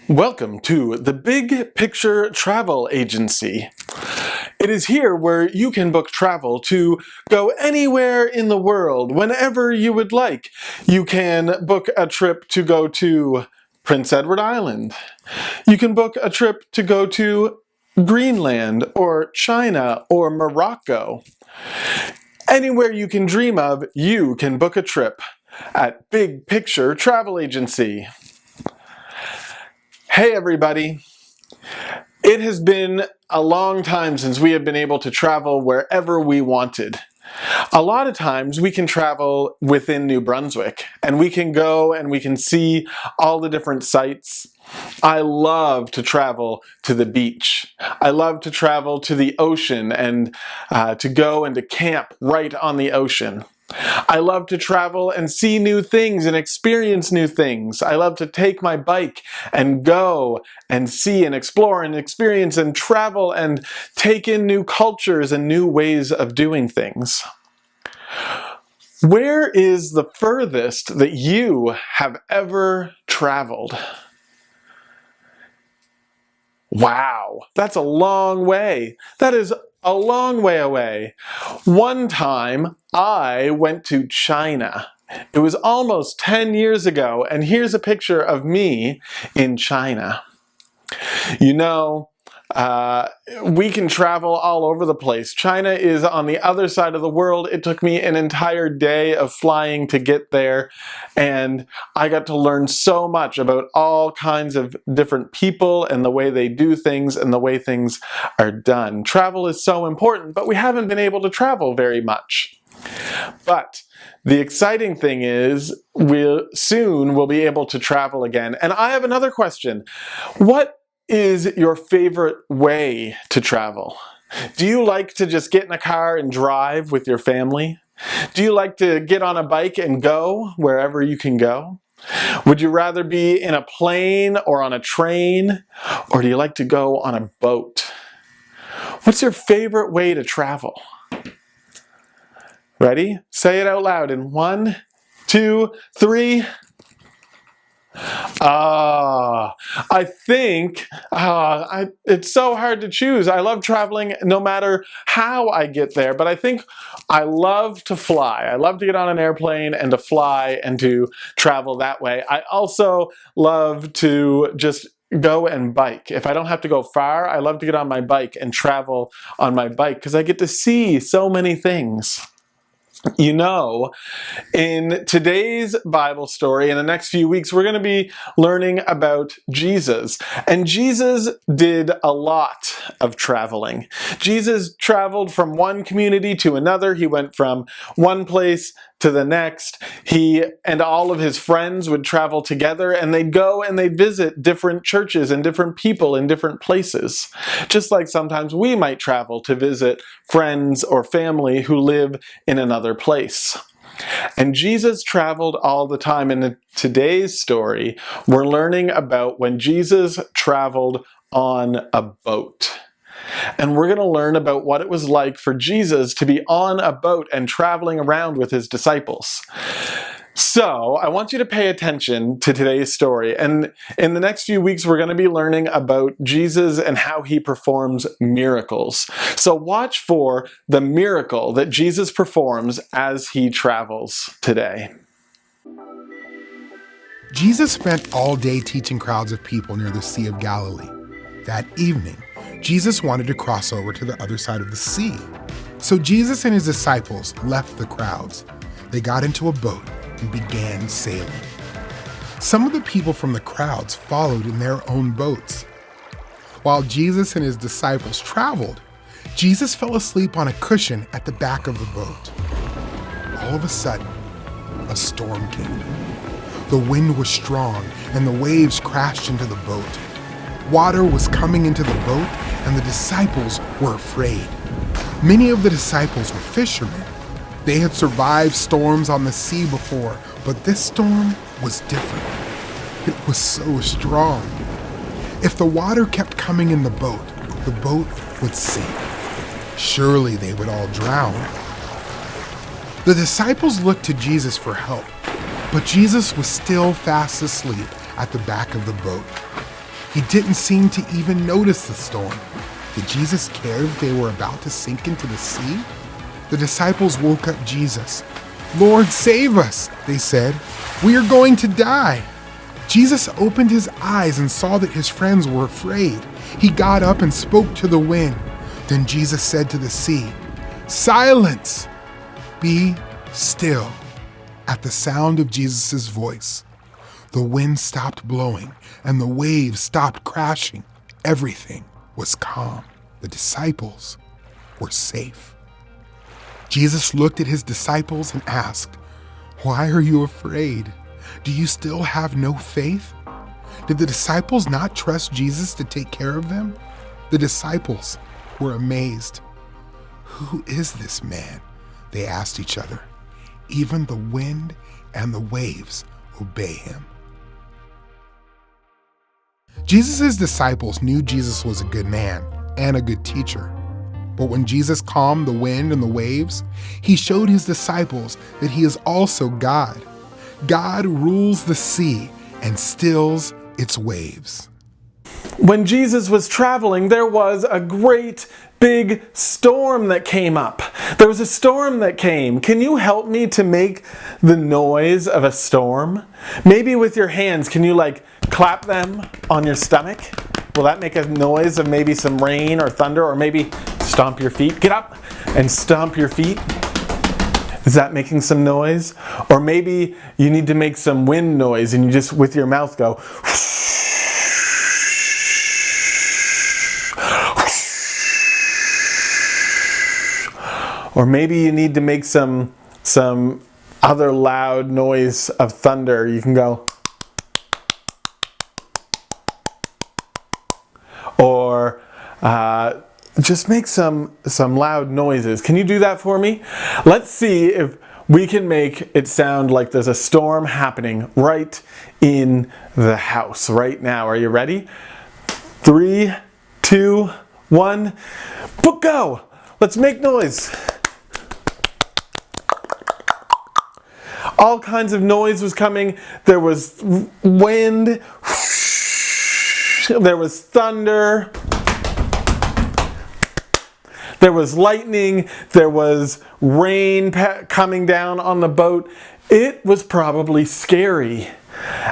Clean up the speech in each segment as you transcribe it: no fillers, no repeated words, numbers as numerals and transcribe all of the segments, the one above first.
Welcome to the Big Picture Travel Agency. It is here where you can book travel to go anywhere in the world, whenever you would like. You can book a trip to go to Prince Edward Island. You can book a trip to go to Greenland or China or Morocco. Anywhere you can dream of, you can book a trip at Big Picture Travel Agency. Hey everybody! It has been a long time since we have been able to travel wherever we wanted. A lot of times we can travel within New Brunswick and we can go and we can see all the different sites. I love to travel to the beach. I love to travel to the ocean and to go and to camp right on the ocean. I love to travel and see new things and experience new things. I love to take my bike and go and see and explore and experience and travel and take in new cultures and new ways of doing things. Where is the furthest that you have ever traveled? Wow, that's a long way. That is a long way away. One time I went to China. It was almost 10 years ago, and here's a picture of me in China. You know, we can travel all over the place. China is on the other side of the world. It took me an entire day of flying to get there, and I got to learn so much about all kinds of different people and the way they do things and the way things are done. Travel is so important, but we haven't been able to travel very much. But the exciting thing is soon we'll be able to travel again. And I have another question. What is your favorite way to travel? Do you like to just get in a car and drive with your family? Do you like to get on a bike and go wherever you can go? Would you rather be in a plane or on a train? Or do you like to go on a boat? What's your favorite way to travel? Ready? Say it out loud in 1, 2, 3. I think it's so hard to choose. I love traveling no matter how I get there, but I think I love to fly. I love to get on an airplane and to fly and to travel that way. I also love to just go and bike. If I don't have to go far, I love to get on my bike and travel on my bike because I get to see so many things. You know, in today's Bible story, in the next few weeks, we're going to be learning about Jesus. And Jesus did a lot of traveling. Jesus traveled from one community to another. He went from one place to the next. He and all of his friends would travel together and they'd go and they'd visit different churches and different people in different places. Just like sometimes we might travel to visit friends or family who live in another place. And Jesus traveled all the time. In today's story, we're learning about when Jesus traveled on a boat. And we're going to learn about what it was like for Jesus to be on a boat and traveling around with his disciples. So I want you to pay attention to today's story. And in the next few weeks, we're going to be learning about Jesus and how he performs miracles. So watch for the miracle that Jesus performs as he travels today. Jesus spent all day teaching crowds of people near the Sea of Galilee. That evening, Jesus wanted to cross over to the other side of the sea. So Jesus and his disciples left the crowds. They got into a boat and began sailing. Some of the people from the crowds followed in their own boats. While Jesus and his disciples traveled, Jesus fell asleep on a cushion at the back of the boat. All of a sudden, a storm came. The wind was strong and the waves crashed into the boat. Water was coming into the boat and the disciples were afraid. Many of the disciples were fishermen. They had survived storms on the sea before, but this storm was different. It was so strong. If the water kept coming in the boat would sink. Surely they would all drown. The disciples looked to Jesus for help, but Jesus was still fast asleep at the back of the boat. He didn't seem to even notice the storm. Did Jesus care that they were about to sink into the sea? The disciples woke up Jesus. "Lord, save us," they said. "We are going to die." Jesus opened his eyes and saw that his friends were afraid. He got up and spoke to the wind. Then Jesus said to the sea, "Silence! Be still." At the sound of Jesus' voice, the wind stopped blowing and the waves stopped crashing. Everything was calm. The disciples were safe. Jesus looked at his disciples and asked, "Why are you afraid? Do you still have no faith?" Did the disciples not trust Jesus to take care of them? The disciples were amazed. "Who is this man?" they asked each other. "Even the wind and the waves obey him." Jesus' disciples knew Jesus was a good man and a good teacher. But when Jesus calmed the wind and the waves, he showed his disciples that he is also God. God rules the sea and stills its waves. When Jesus was traveling, there was a great big storm that came up. There was a storm that came. Can you help me to make the noise of a storm? Maybe with your hands, can you clap them on your stomach? Will that make a noise of maybe some rain or thunder, or maybe stomp your feet? Get up and stomp your feet. Is that making some noise? Or maybe you need to make some wind noise and you just with your mouth go or maybe you need to make some other loud noise of thunder. You can go, or just make some loud noises. Can you do that for me? Let's see if we can make it sound like there's a storm happening right in the house right now. Are you ready? 3, 2, 1, but go! Let's make noise. All kinds of noise was coming. There was wind. There was thunder. There was lightning. There was rain coming down on the boat. It was probably scary.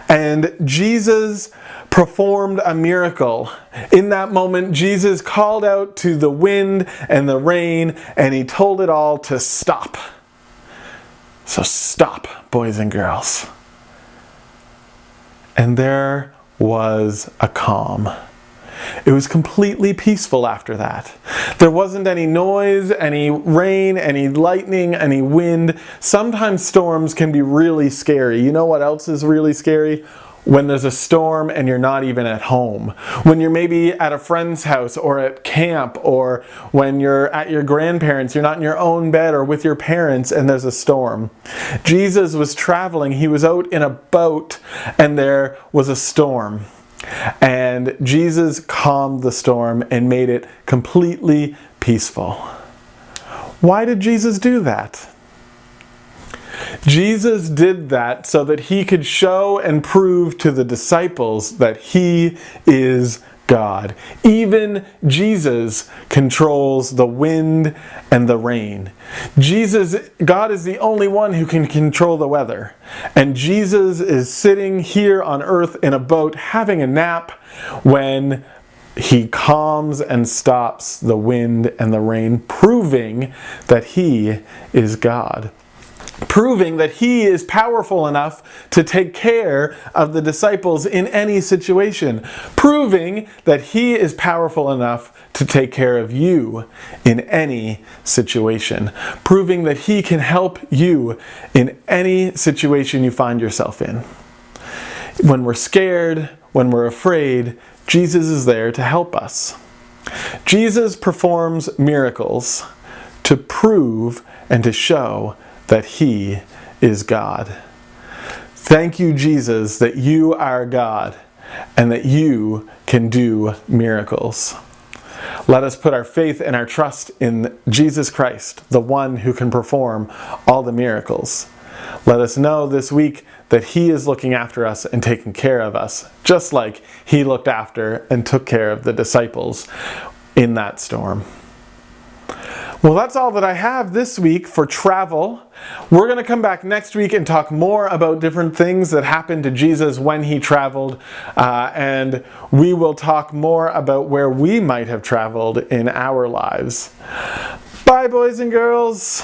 And Jesus performed a miracle. In that moment, Jesus called out to the wind and the rain, and he told it all to stop. So stop, boys and girls. And there was a calm. It was completely peaceful after that. There wasn't any noise, any rain, any lightning, any wind. Sometimes storms can be really scary. You know what else is really scary? When there's a storm and you're not even at home. When you're maybe at a friend's house or at camp, or when you're at your grandparents', you're not in your own bed or with your parents and there's a storm. Jesus was traveling. He was out in a boat and there was a storm. And Jesus calmed the storm and made it completely peaceful. Why did Jesus do that? Jesus did that so that he could show and prove to the disciples that he is God. Even Jesus controls the wind and the rain. God is the only one who can control the weather. And Jesus is sitting here on earth in a boat having a nap when he calms and stops the wind and the rain, proving that he is God. Proving that he is powerful enough to take care of the disciples in any situation. Proving that he is powerful enough to take care of you in any situation. Proving that he can help you in any situation you find yourself in. When we're scared, when we're afraid, Jesus is there to help us. Jesus performs miracles to prove and to show that he is God. Thank you, Jesus, that you are God and that you can do miracles. Let us put our faith and our trust in Jesus Christ, the one who can perform all the miracles. Let us know this week that he is looking after us and taking care of us, just like he looked after and took care of the disciples in that storm. Well, that's all that I have this week for travel. We're going to come back next week and talk more about different things that happened to Jesus when he traveled, and we will talk more about where we might have traveled in our lives. Bye, boys and girls.